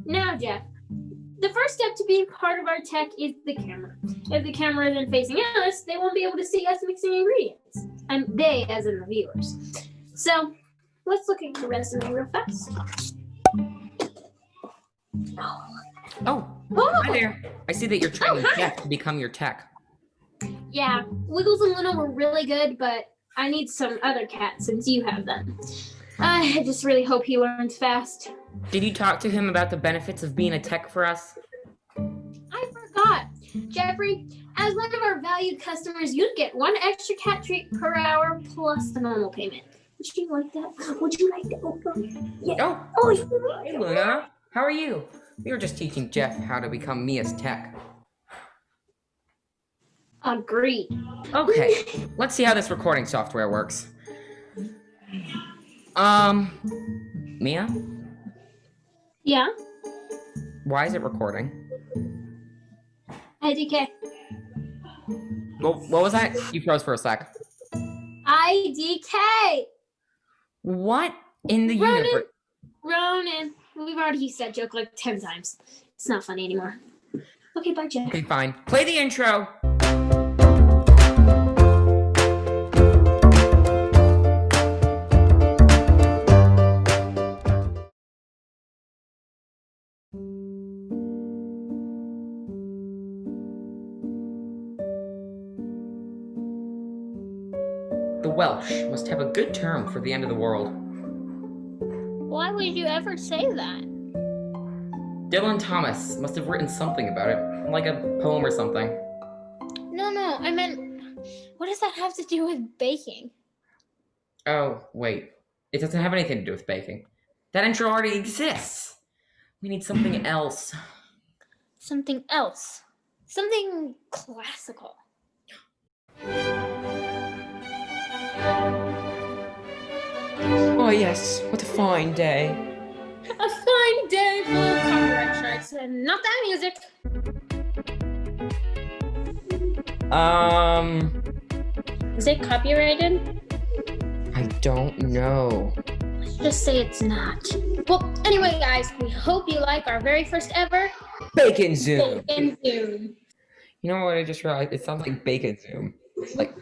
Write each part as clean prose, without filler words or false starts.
Now, Jeff, the first step to being part of our tech is the camera. If the camera isn't facing us, they won't be able to see us mixing ingredients. And they, as in the viewers. So, let's look at your resume real fast. Oh, hi there. I see that you're training Jeff to become your tech. Yeah, Wiggles and Luna were really good, but I need some other cats since you have them. I just really hope he learns fast. Did you talk to him about the benefits of being a tech for us? I forgot. Jeffrey, as one of our valued customers, you'd get 1 extra cat treat per hour plus the normal payment. Would you like that? Would you like that? Yeah. Oh, hey Luna. How are you? We were just teaching Jeff how to become Mia's tech. Agreed. Okay, let's see how this recording software works. Mia? Yeah? Why is it recording? IDK. What was that? You froze for a sec. IDK! What in the universe? Ronan. We've already used that joke like 10 times. It's not funny anymore. Okay, bye, Jeff. Okay, fine. Play the intro. The Welsh must have a good term for the end of the world. Why would you ever say that? Dylan Thomas must have written something about it, like a poem or something. No, I meant, what does that have to do with baking? Oh, wait. It doesn't have anything to do with baking. That intro already exists. We need something else. Something else. Something classical. Oh yes, what a fine day. A fine day full of copyright strikes and not that music. Is it copyrighted? I don't know. Let's just say it's not. Well, anyway, guys, we hope you like our very first ever Bacon Zoom. Bacon Zoom. You know what I just realized? It sounds like Bacon Zoom. Like.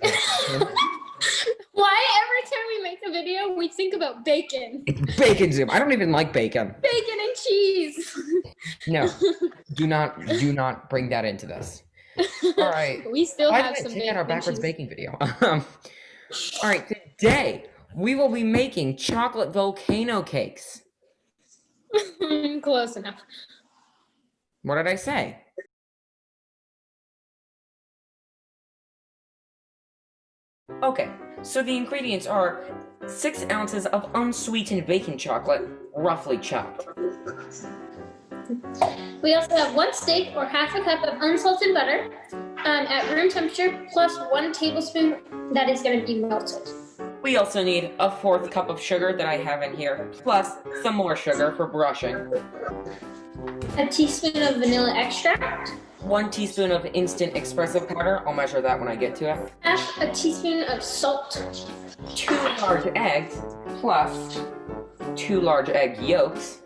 Why every time we make a video, we think about bacon? It's Bacon Zoom. I don't even like bacon. Bacon and cheese. No, do not bring that into this. All right. We still have some check out our backwards cheese. baking video. All right, today we will be making chocolate volcano cakes. Close enough. What did I say? Okay, so the ingredients are 6 ounces of unsweetened baking chocolate, roughly chopped. We also have 1 steak or half a cup of unsalted butter at room temperature, plus 1 tablespoon that is going to be melted. We also need a 4th cup of sugar that I have in here, plus some more sugar for brushing. A teaspoon of vanilla extract. 1 teaspoon of instant espresso powder. I'll measure that when I get to it. Half a teaspoon of salt. 2 large eggs, plus 2 large egg yolks.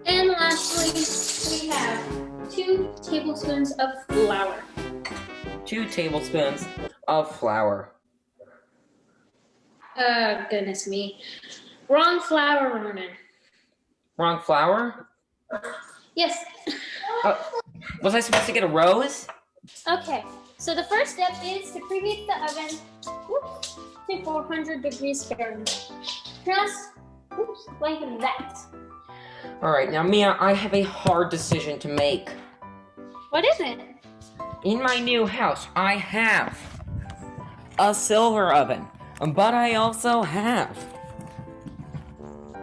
And lastly, we have 2 tablespoons of flour. 2 tablespoons of flour. Goodness me. Wrong flour, Ronan. Wrong flour? Yes. Was I supposed to get a rose? Okay, so the first step is to preheat the oven to 400 degrees Fahrenheit. Just like that. All right, now Mia, I have a hard decision to make. What is it? In my new house, I have a silver oven, but I also have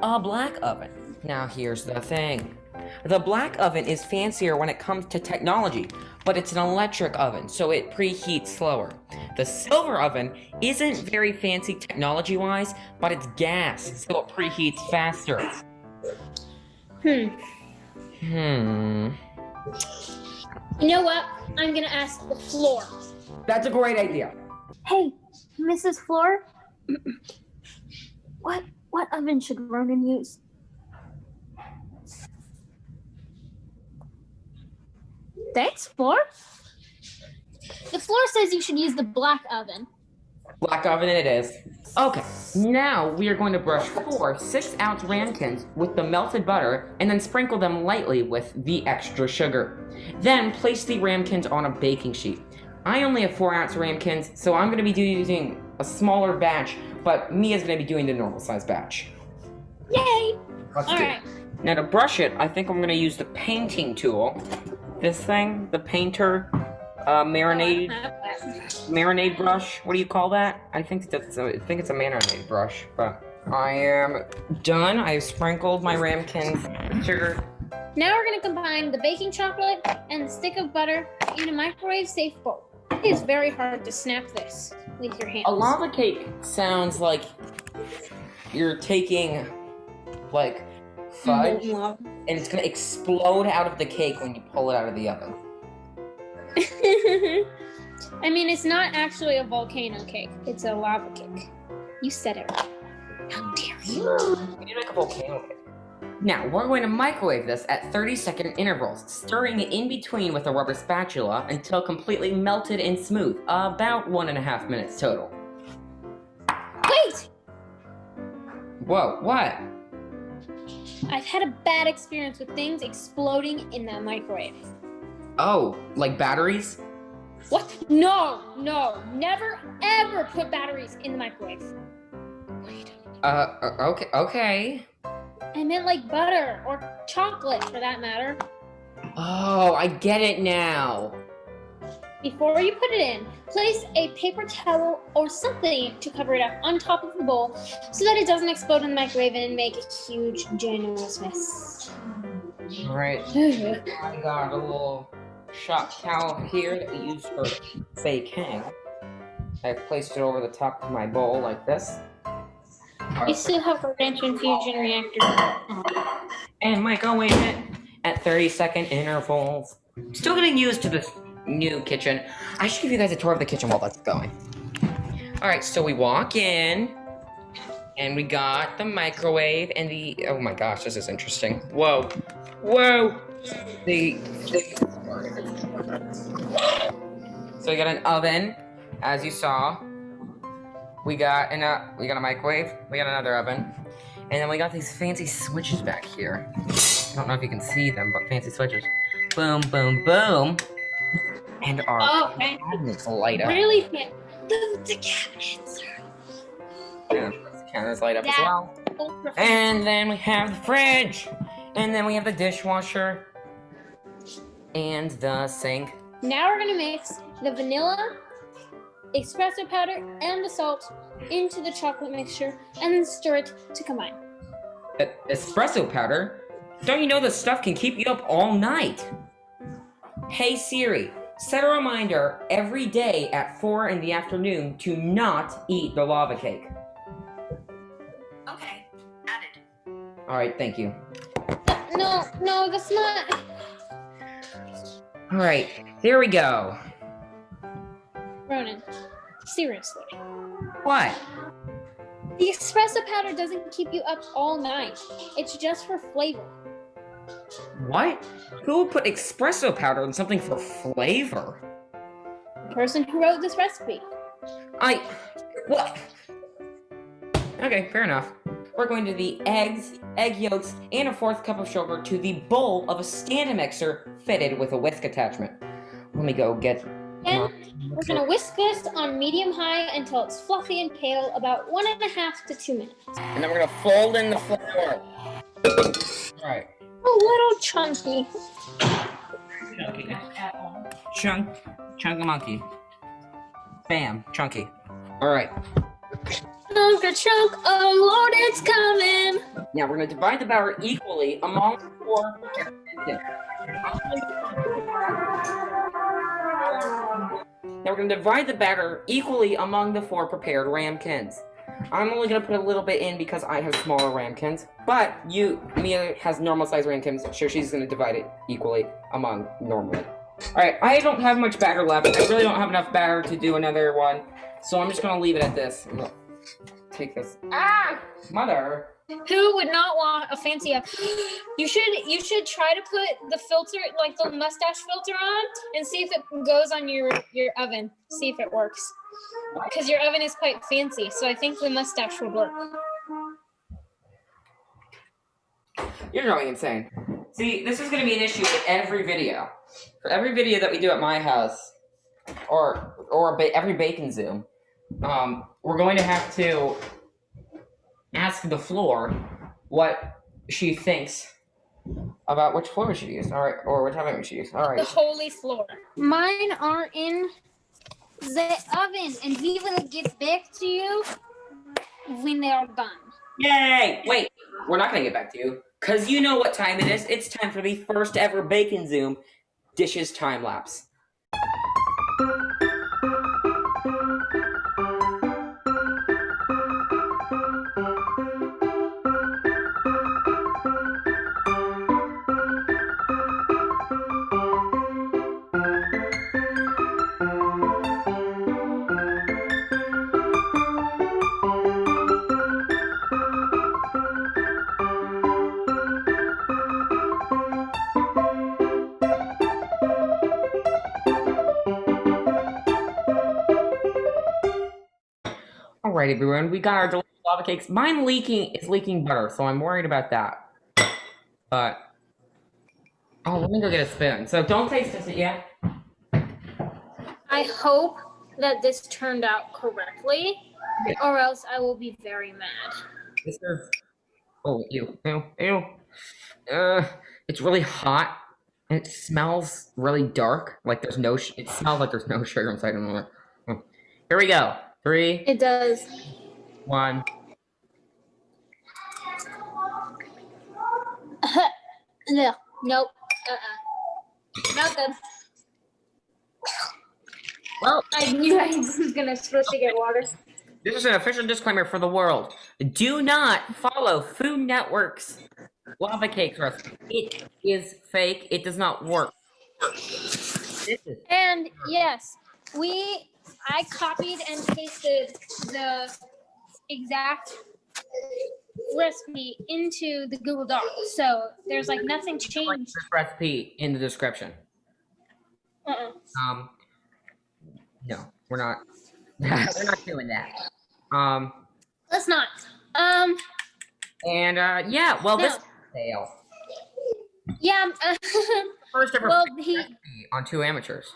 a black oven. Now here's the thing. The black oven is fancier when it comes to technology, but it's an electric oven, so it preheats slower. The silver oven isn't very fancy technology-wise, but it's gas, so it preheats faster. You know what? I'm gonna ask the floor. That's a great idea. Hey, Mrs. Floor. What oven should Ronan use? Thanks, Floor. The floor says you should use the black oven. Black oven it is. Okay, now we are going to brush 4 6-ounce ramekins with the melted butter and then sprinkle them lightly with the extra sugar. Then place the ramekins on a baking sheet. I only have 4-ounce ramekins, so I'm going to be using a smaller batch, but Mia's going to be doing the normal size batch. Yay! Let's do Alright. it. Now to brush it, I think I'm going to use the painting tool. This thing, the painter marinade brush. What do you call that? I think it's a marinade brush, but I am done. I've sprinkled my ramekins with sugar. Now we're going to combine the baking chocolate and the stick of butter in a microwave-safe bowl. It is very hard to snap this with your hands. A lava cake sounds like you're taking, like, fudge, and it's going to explode out of the cake when you pull it out of the oven. I mean, it's not actually a volcano cake. It's a lava cake. You said it right. How dare you? We need like a volcano cake. Now, we're going to microwave this at 30-second intervals, stirring it in between with a rubber spatula until completely melted and smooth, about 1.5 minutes total. Wait! Whoa, what? I've had a bad experience with things exploding in that microwave. Oh, like batteries? What? No, never ever put batteries in the microwave. Okay. I meant like butter or chocolate for that matter. Oh, I get it now. Before you put it in, place a paper towel or something to cover it up on top of the bowl so that it doesn't explode in the microwave and make a huge, ginormous mess. Alright, I got a little shop towel here that we use for baking. I've placed it over the top of my bowl like this. You still have a ranch infusion reactor. And microwave it at 30-second intervals. Still getting used to this new kitchen. I should give you guys a tour of the kitchen while that's going. Alright, so we walk in, and we got the microwave and the... Oh my gosh, this is interesting. Whoa. So we got an oven, as you saw. We got a microwave. We got another oven, and then we got these fancy switches back here. I don't know if you can see them, but fancy switches. Boom, boom, boom, and our cabinets light up. Really fancy. The cabinets. Yeah, the cabinets light up as well. And then we have the fridge, and then we have the dishwasher, and the sink. Now we're gonna mix the vanilla, espresso powder, and the salt into the chocolate mixture and then stir it to combine. Espresso powder? Don't you know this stuff can keep you up all night? Hey Siri, set a reminder every day at 4 in the afternoon to not eat the lava cake. Okay, added. Alright, thank you. No, that's not... Alright, there we go. Ronan, seriously. What? The espresso powder doesn't keep you up all night. It's just for flavor. What? Who would put espresso powder in something for flavor? The person who wrote this recipe. What? Okay, fair enough. We're going to the eggs, egg yolks, and a 4th cup of sugar to the bowl of a stand mixer fitted with a whisk attachment. Let me go get... Then we're gonna whisk this on medium-high until it's fluffy and pale, about 1.5 to 2 minutes. And then we're gonna fold in the flour. Alright. A little chunky. Chunky monkey. Bam, chunky. Alright. Chunk, oh Lord, it's coming! Now we're gonna divide the batter equally among the 4 ingredients. Now we're going to divide the batter equally among the 4 prepared ramekins. I'm only going to put a little bit in because I have smaller ramekins, but Mia has normal size ramekins, so she's going to divide it equally among normally. Alright, I don't have much batter left. I really don't have enough batter to do another one, so I'm just going to leave it at this. I'm gonna take this. Ah! Mother! Who would not want a fancy oven? You should try to put the filter, like the mustache filter on, and see if it goes on your oven. See if it works. Because your oven is quite fancy, so I think the mustache would work. You're going insane. See, this is going to be an issue with every video. For every video that we do at my house, or every Bacon Zoom, we're going to have to ask the floor what she thinks about which floor we should use, all right, or which oven we should use. All right. The holy floor. Mine are in the oven, and we will get back to you when they are done. Yay! Wait, we're not going to get back to you, because you know what time it is. It's time for the first ever Bacon Zoom dishes time lapse. All right, everyone, we got our delicious lava cakes. Mine is leaking butter, so I'm worried about that. But let me go get a spoon. So don't taste this yet. I hope that this turned out correctly, or else I will be very mad. This is ew. It's really hot, and it smells really dark. Like there's no. It smells like there's no sugar inside of it. Here we go. 3. It does. 1. No. Nope. Not good. Well, I knew I was supposed to get water. This is an official disclaimer for the world. Do not follow Food Network's lava cake recipe. It is fake. It does not work. And yes, I copied and pasted the exact recipe into the Google Doc. So there's like nothing changed. This recipe in the description. No, we're not. We're not doing that. Let's not. Yeah. Well, this fail. Yeah. First ever recipe on 2 amateurs.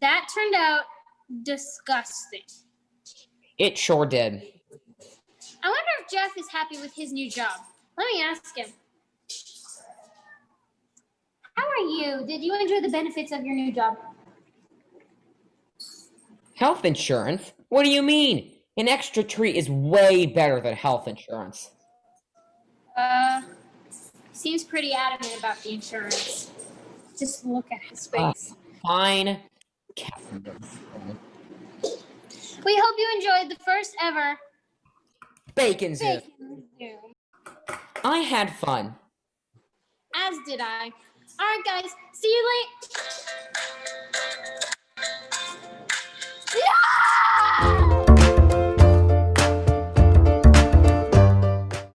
That turned out disgusting. It sure did. I wonder if Jeff is happy with his new job. Let me ask him. How are you? Did you enjoy the benefits of your new job? Health insurance? What do you mean? An extra treat is way better than health insurance. Seems pretty adamant about the insurance. Just look at his face. Fine. We hope you enjoyed the first ever Bacon Zoom. I had fun. As did I. All right, guys. See you later. No!